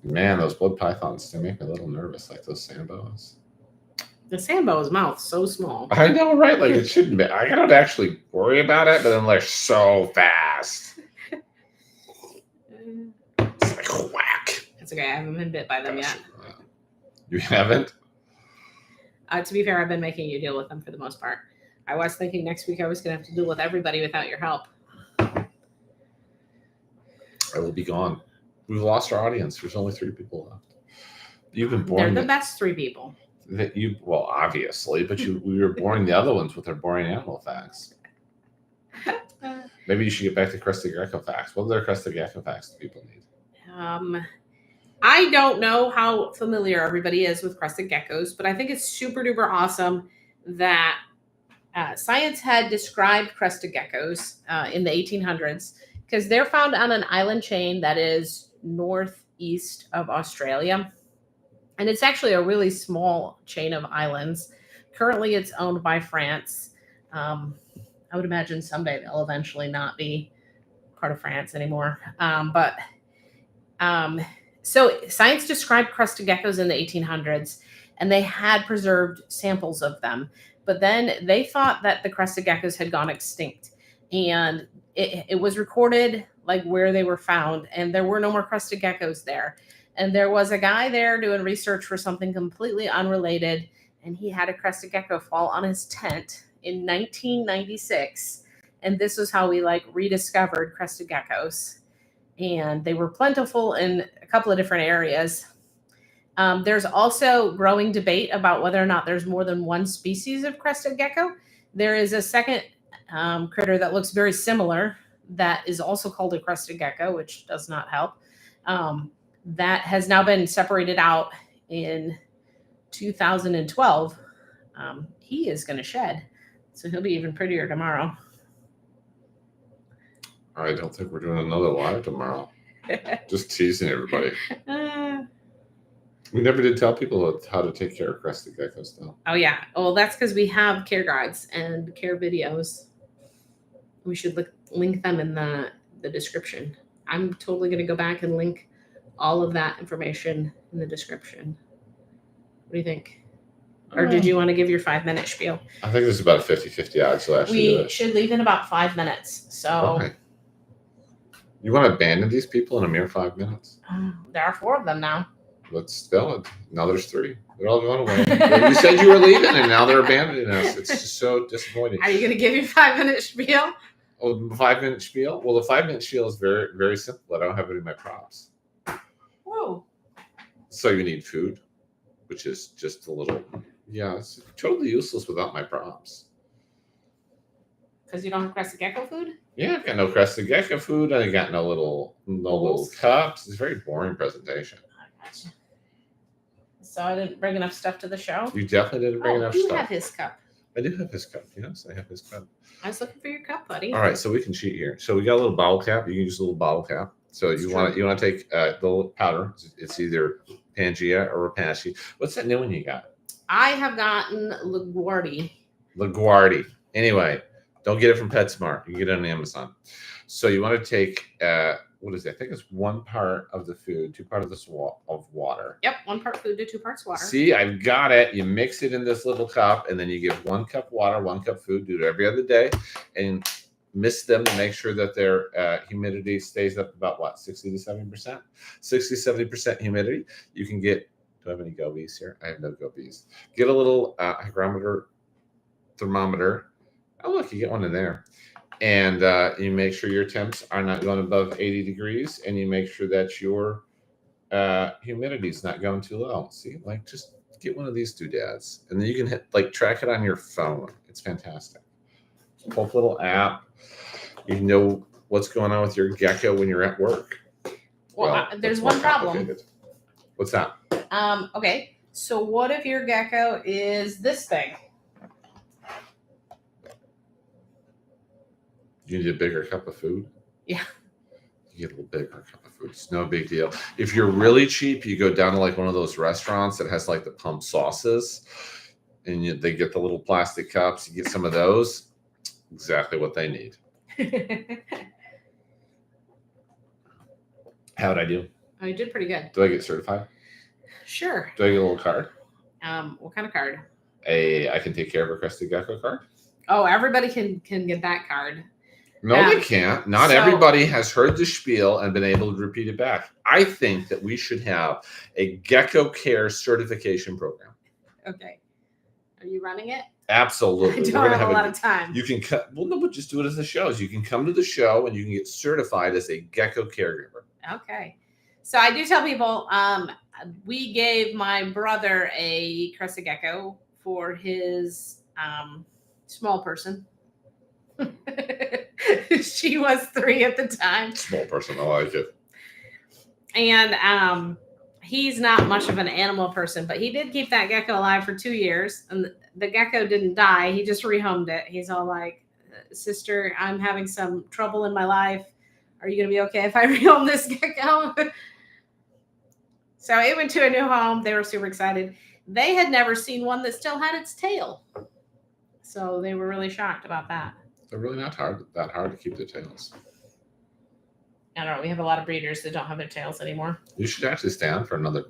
Man, those blood pythons, they make me a little nervous, like those samboas. The sambo's mouth so small. I know, right? Like it shouldn't be. I don't actually worry about it, but then they're so fast. It's like whack. It's okay. I haven't been bit by them yet. You haven't? To be fair, I've been making you deal with them for the most part. I was thinking next week I was going to have to deal with everybody without your help. I will be gone. We've lost our audience. There's only 3 people left. You've been They're boring. the best 3 people. Well, obviously, but we were boring the other ones with their boring animal facts. Maybe you should get back to Crested Gecko facts. What other Crested Gecko facts do people need? I don't know how familiar everybody is with crested geckos, but I think it's super duper awesome that science had described crested geckos in the 1800s because they're found on an island chain that is northeast of Australia. And it's actually a really small chain of islands. Currently, it's owned by France. I would imagine someday they'll eventually not be part of France anymore. So science described crested geckos in the 1800s, and they had preserved samples of them. But then they thought that the crested geckos had gone extinct. And it was recorded like where they were found, and there were no more crested geckos there. And there was a guy there doing research for something completely unrelated, and he had a crested gecko fall on his tent in 1996. And this was how we rediscovered crested geckos. And they were plentiful in a couple of different areas. There's also growing debate about whether or not there's more than one species of crested gecko. There is a second critter that looks very similar that is also called a crested gecko, which does not help. That has now been separated out in 2012. He is going to shed, so he'll be even prettier tomorrow. I don't think we're doing another live tomorrow. Just teasing everybody. We never did tell people how to take care of crested geckos, though. Oh, yeah. Well, that's because we have care guides and care videos. We should link them in the description. I'm totally going to go back and link all of that information in the description. What do you think? Or did you want to give your 5-minute spiel? I think there's about a 50-50 odds to actually do We it. should leave in about 5 minutes. So Okay. You want to abandon these people in a mere 5 minutes? There are 4 of them now. Let's spell it. Now there's 3. They're all going away. Well, you said you were leaving, and now they're abandoning us. It's just so disappointing. Are you going to give your 5-minute spiel? Oh, the 5-minute spiel? Well, the 5-minute spiel is very, very simple. I don't have any of my props. Whoa. So you need food, which is just a little, it's totally useless without my props. Because you don't have Crested Gecko food? Yeah, I've got no Crested Gecko food. I got no little cups. It's a very boring presentation. I gotcha. So I didn't bring enough stuff to the show? You definitely didn't bring enough you stuff. have his cup. I do have his cup. Yes, I have his cup. I was looking for your cup, buddy. All right, so we can cheat here. So we got a little bottle cap. You can use a little bottle cap. So you want to take the little powder. It's either Pangea or Rapashi. What's that new one you got? I have gotten LaGuardia. LaGuardia. Anyway, don't get it from PetSmart. You can get it on Amazon. So you want to take what is it? I think it's 1 part of the food, 2 parts of water. Yep, 1 part food to 2 parts water. See, I've got it. You mix it in this little cup, and then you give 1 cup water, 1 cup food. Do it every other day, and mix them to make sure that their humidity stays up about what, 60 to 70%? 60-70% humidity. You can get. Do I have any gobies here? I have no gobies. Get a little hygrometer, thermometer. Oh, look, you get one in there. And you make sure your temps are not going above 80 degrees, and you make sure that your humidity is not going too low. See, like, just get one of these doodads, and then you can track it on your phone. It's fantastic. Pull up a little app. You know what's going on with your gecko when you're at work. Well, there's one problem. What's that? Okay, so what if your gecko is this big? You need a bigger cup of food? Yeah. You get a little bigger cup of food. It's no big deal. If you're really cheap, you go down to one of those restaurants that has the pump sauces, and they get the little plastic cups. You get some of those. Exactly what they need. How'd I do? Oh, you did pretty good. Do I get certified? Sure. Do I get a little card? What kind of card? I can take care of a Crested Gecko card? Oh, everybody can get that card. No, they can't. Not everybody has heard the spiel and been able to repeat it back. I think that we should have a Gecko Care certification program. Okay. Are you running it? Absolutely. I don't have a lot of time. You can but just do it as the shows. You can come to the show and you can get certified as a Gecko caregiver. Okay. So I do tell people, we gave my brother a Crested Gecko for his small person. She was 3 at the time. Small person, I like it. And he's not much of an animal person, but he did keep that gecko alive for 2 years. And the gecko didn't die. He just rehomed it. He's all like, sister, I'm having some trouble in my life. Are you going to be okay if I rehome this gecko? So it went to a new home. They were super excited. They had never seen one that still had its tail. So they were really shocked about that. They're really not that hard to keep their tails. I don't know. We have a lot of breeders that don't have their tails anymore. You should actually stay on for another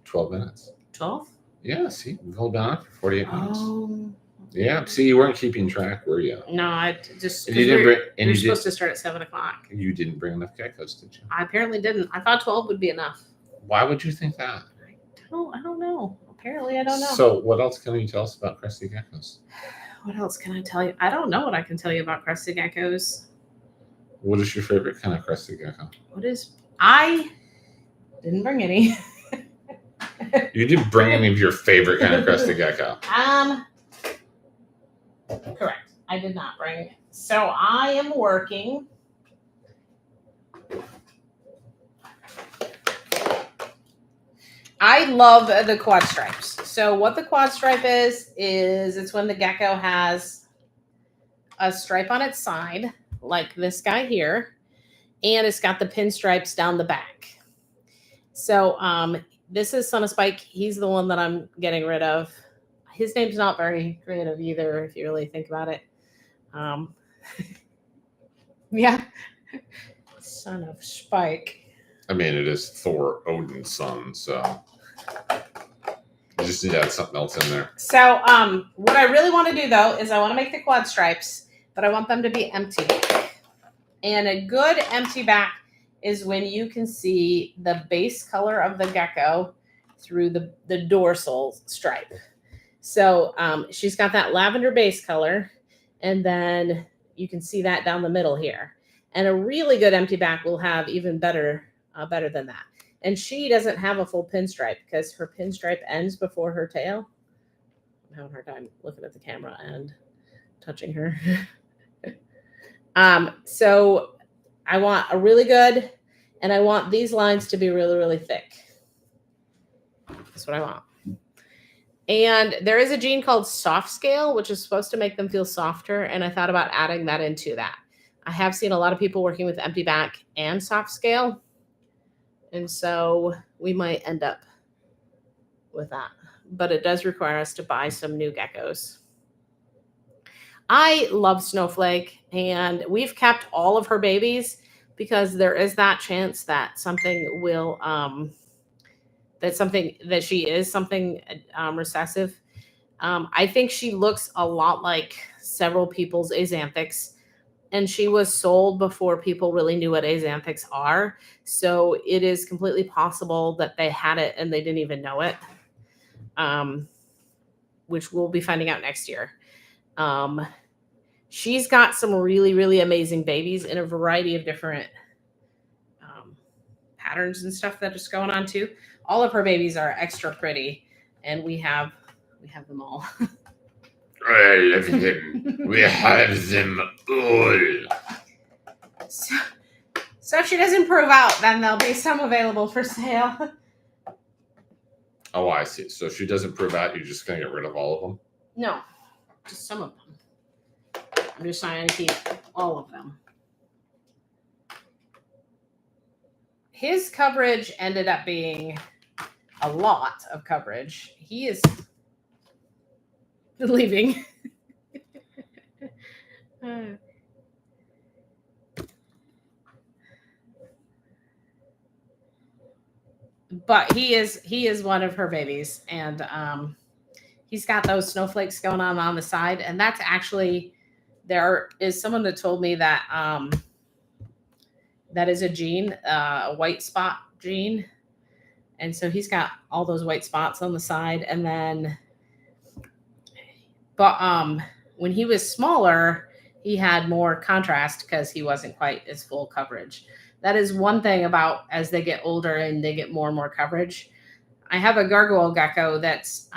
12 minutes. 12? Yeah, see, hold on for 48 minutes. Oh. Yeah, see, you weren't keeping track, were you? No, I just. And you didn't bring. And You're you supposed to start at 7 o'clock. You didn't bring enough geckos, did you? I apparently didn't. I thought 12 would be enough. Why would you think that? I don't know. Apparently, I don't know. So, what else can you tell us about Crested Geckos? What else can I tell you? I don't know what I can tell you about Crested Geckos. What is your favorite kind of Crested Gecko? I didn't bring any. You didn't bring any of your favorite kind of Crested Gecko. Correct. I did not bring. So I am working. I love the quad stripes. So what the quad stripe is it's when the gecko has a stripe on its side, like this guy here, and it's got the pinstripes down the back. So this is Son of Spike. He's the one that I'm getting rid of. His name's not very creative either, if you really think about it. Yeah. Son of Spike. I mean, it is Thor, Odin's son, so You just need to add something else in there. So what I really want to do though is I want to make the quad stripes, but I want them to be empty. And a good empty back is when you can see the base color of the gecko through the dorsal stripe. So she's got that lavender base color, and then you can see that down the middle here. And a really good empty back will have even better than that. And she doesn't have a full pinstripe because her pinstripe ends before her tail. I'm having a hard time looking at the camera and touching her. So I want a really good, and I want these lines to be really, really thick. That's what I want. And there is a gene called soft scale, which is supposed to make them feel softer. And I thought about adding that into that. I have seen a lot of people working with empty back and soft scale. And so we might end up with that. But it does require us to buy some new geckos. I love Snowflake, and we've kept all of her babies because there is that chance that something will, that she is something recessive. I think she looks a lot like several people's axanthics, and she was sold before people really knew what axanthics are. So it is completely possible that they had it and they didn't even know it, which we'll be finding out next year. She's got some really, really amazing babies in a variety of different patterns and stuff that is going on too. All of her babies are extra pretty, and we have them all. I love them. We have them all. So if she doesn't prove out, then there'll be some available for sale. Oh, I see. So if she doesn't prove out, you're just going to get rid of all of them? No, just some of them. I'm just trying to keep all of them. His coverage ended up being a lot of coverage. He is leaving. But he is one of her babies, and he's got those snowflakes going on the side, and that's actually, there is someone that told me that that is a gene, a white spot gene. And so he's got all those white spots on the side. And then, but when he was smaller, he had more contrast because he wasn't quite as full coverage. That is one thing about as they get older and they get more and more coverage. I have a gargoyle gecko that's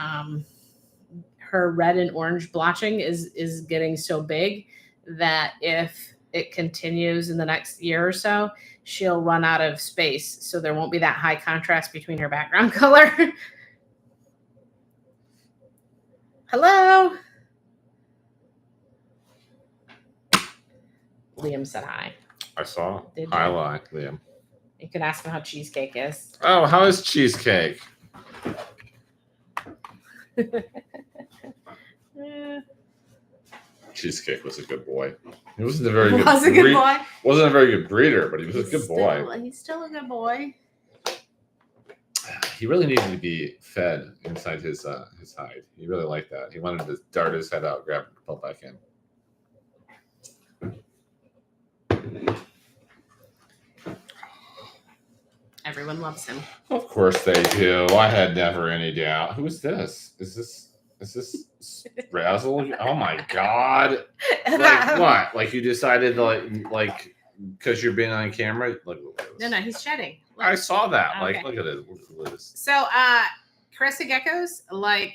her red and orange blotching is getting so big that if it continues in the next year or so, she'll run out of space. So there won't be that high contrast between her background color. Hello. Liam said hi. I saw. Did Hi, Liam. You can ask him how cheesecake is. Oh, how is cheesecake? Cheesecake was a good boy. He wasn't a very good. Was a good boy. Wasn't a very good breeder, but he was a good boy. He's still a good boy. He really needed to be fed inside his hide. He really liked that. He wanted to dart his head out, grab and pull back in. Everyone loves him. Of course they do. I had never any doubt. Who is this? Is this Razzle? Oh my god! Like what? Like you decided to like because you're being on camera? Look at this. No, he's shedding. Look. I saw that. Okay. Like, look at it. Look at this. So, crested geckos, like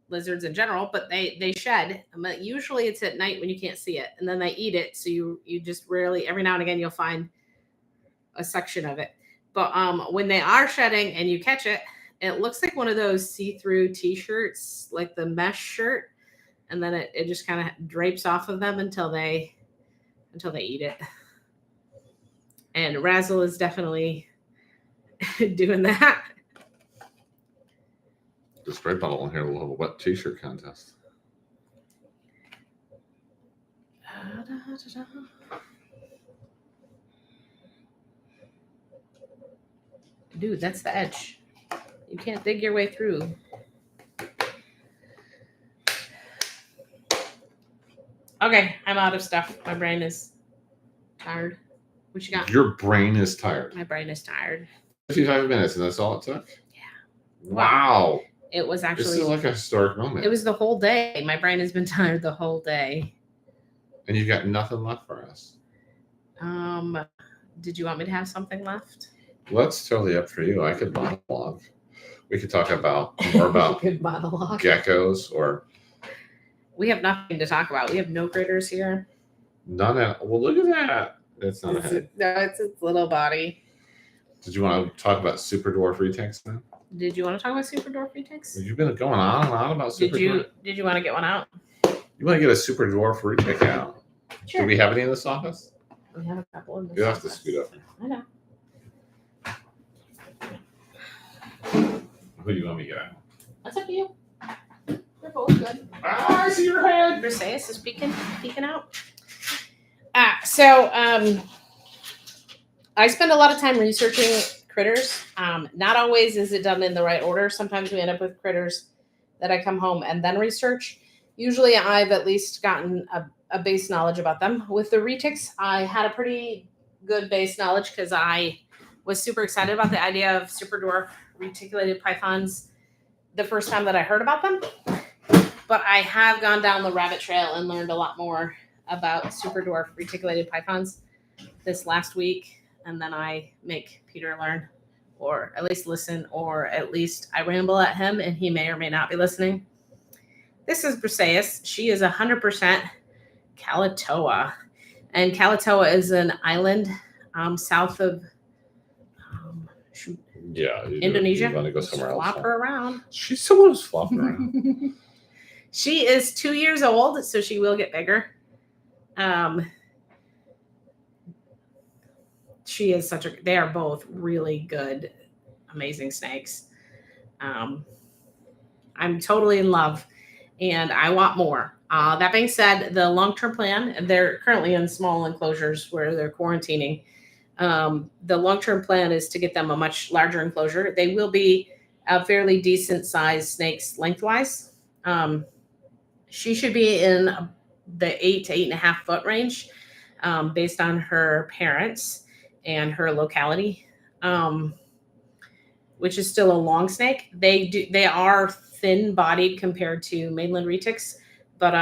lizards in general, but they shed. But usually it's at night when you can't see it, and then they eat it. So you just rarely, every now and again, you'll find a section of it. But when they are shedding and you catch it, it looks like one of those see-through T-shirts, like the mesh shirt, and then it just kind of drapes off of them until they eat it. And Razzle is definitely doing that. The spray bottle in here will have a wet T-shirt contest. Dude, that's the edge. You can't dig your way through. Okay, I'm out of stuff. My brain is tired. What you got? Your brain is tired. My brain is tired. 55 minutes, and that's all it took? Yeah. Wow. It was This actually. is like a historic moment. It was the whole day. My brain has been tired the whole day. And you've got nothing left for us. Did you want me to have something left? Well, that's totally up for you. I could monologue. We could talk about more about Good monologue. geckos or We have nothing to talk about. We have no critters here. none at well look at that. That's not a head. No, it's its little body. Did you want to talk about super dwarf retakes now? Did you want to talk about super dwarf retakes? You've been going on and on about super dwarf. Did you want to get one out? You want to get a super dwarf retake out? Sure. Do we have any in this office? We have a couple of. You have to scoot up. I know. Who do you want me to get out? That's up to you. They're both good. Ah, I see your head. Briseis is peeking out. I spend a lot of time researching critters. Not always is it done in the right order. Sometimes we end up with critters that I come home and then research. Usually I've at least gotten a base knowledge about them. With the retics, I had a pretty good base knowledge because I was super excited about the idea of super dwarf reticulated pythons the first time that I heard about them. But I have gone down the rabbit trail and learned a lot more about super dwarf reticulated pythons this last week. And then I make Peter learn, or at least listen, or at least I ramble at him and he may or may not be listening. This is Briseis. She is 100% Kalatoa. And Kalatoa is an island south of Indonesia. You want to go somewhere else? Flop her around. She's someone who's flopping around. She is 2 years old, so she will get bigger. She is they are both really good, amazing snakes. I'm totally in love and I want more. That being said, the long-term plan, they're currently in small enclosures where they're quarantining. The long-term plan is to get them a much larger enclosure. They will be a fairly decent sized snakes lengthwise. She should be in the 8 to 8.5 foot range, based on her parents and her locality, which is still a long snake. They are thin bodied compared to mainland retics, but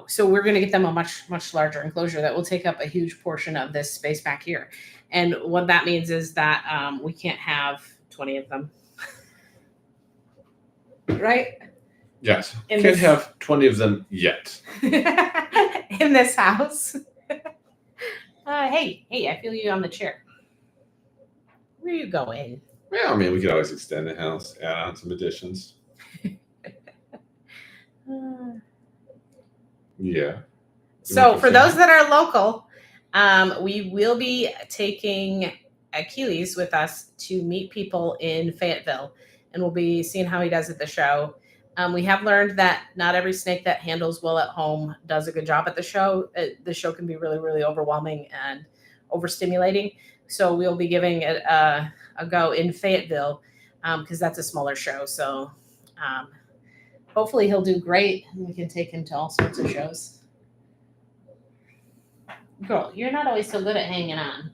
so we're going to get them a much larger enclosure that will take up a huge portion of this space back here. And what that means is that we can't have 20 of them. Right? Yes. Can't have 20 of them yet. In this house. Hey, I feel you on the chair. Where are you going? Yeah, I mean, we could always extend the house, add on some additions. Yeah. So for those that are local, we will be taking Achilles with us to meet people in Fayetteville, and we'll be seeing how he does at the show. We have learned that not every snake that handles well at home does a good job at the show. The show can be really, really overwhelming and overstimulating. So we'll be giving it a go in Fayetteville because that's a smaller show. So hopefully he'll do great and we can take him to all sorts of shows. Girl, you're not always so good at hanging on.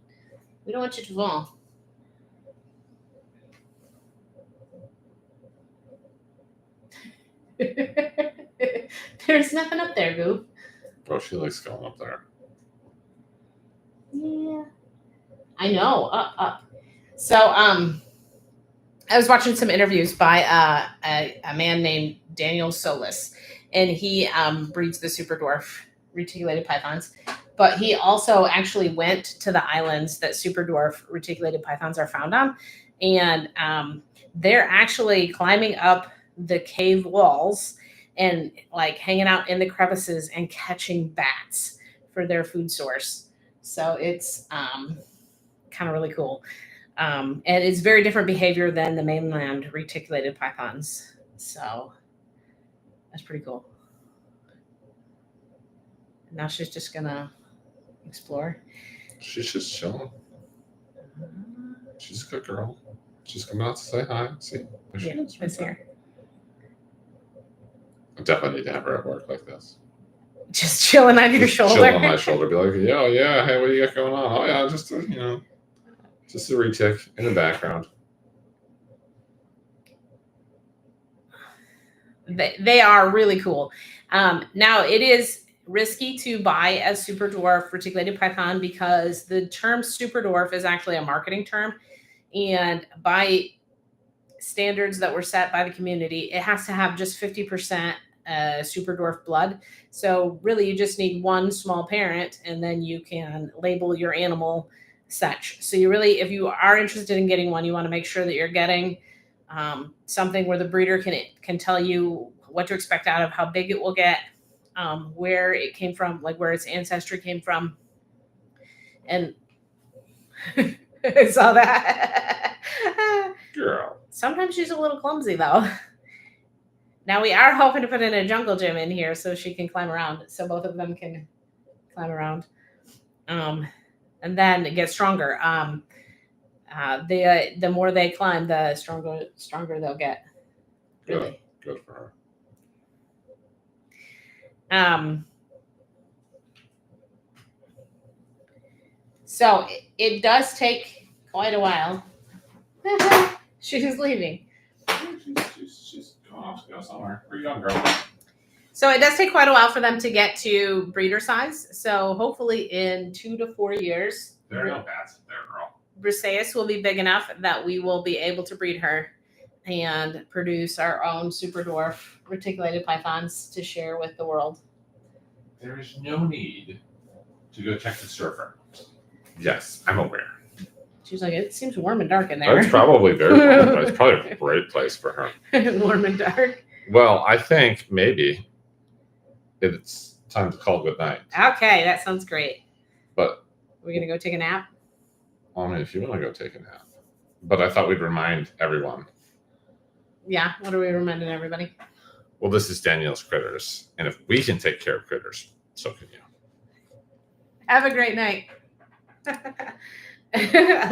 We don't want you to fall. There's nothing up there, Goof. Oh, she likes going up there. Yeah. I know. Up. So, I was watching some interviews by a man named Danelle Solis, and he breeds the super dwarf reticulated pythons. But he also actually went to the islands that super dwarf reticulated pythons are found on, and they're actually climbing up the cave walls and like hanging out in the crevices and catching bats for their food source. So it's kind of really cool. And it's very different behavior than the mainland reticulated pythons. So that's pretty cool. Now she's just gonna explore. She's just chilling. She's a good girl. She's coming out to say hi. See? Yeah, she's here. I definitely need to have her at work like this. Just chilling on your Just shoulder. chill on my shoulder. Be like, yeah, hey, what do you got going on? Oh yeah, just just a retic in the background. They are really cool. Now it is risky to buy a super dwarf reticulated python because the term super dwarf is actually a marketing term, and by standards that were set by the community, it has to have just 50% super dwarf blood. So really, you just need one small parent, and then you can label your animal such. So you really, if you are interested in getting one, you want to make sure that you're getting something where the breeder can tell you what to expect out of, how big it will get, where it came from, like where its ancestry came from. And I saw that. Girl. Sometimes she's a little clumsy though. Now we are hoping to put in a jungle gym in here so she can climb around, so both of them can climb around, and then get stronger. The more they climb, the stronger they'll get. Really. Good for her. So it does take quite a while. She's leaving. She's going off to go somewhere. Where you going, girl? So it does take quite a while for them to get to breeder size. So hopefully in 2 to 4 years, There are no bats there, girl. Briseis will be big enough that we will be able to breed her and produce our own super dwarf reticulated pythons to share with the world. There is no need to go check the surfer. Yes, I'm aware. She's like, it seems warm and dark in there. That's probably very warm, but it's probably a great place for her. Warm and dark. Well, I think maybe it's time to call good night. Okay, that sounds great. But we're gonna go take a nap. I mean, if you want to go take a nap. But I thought we'd remind everyone. Yeah, what are we reminding everybody? Well, this is Danielle's Critters, and if we can take care of critters, so can you. Have a great night.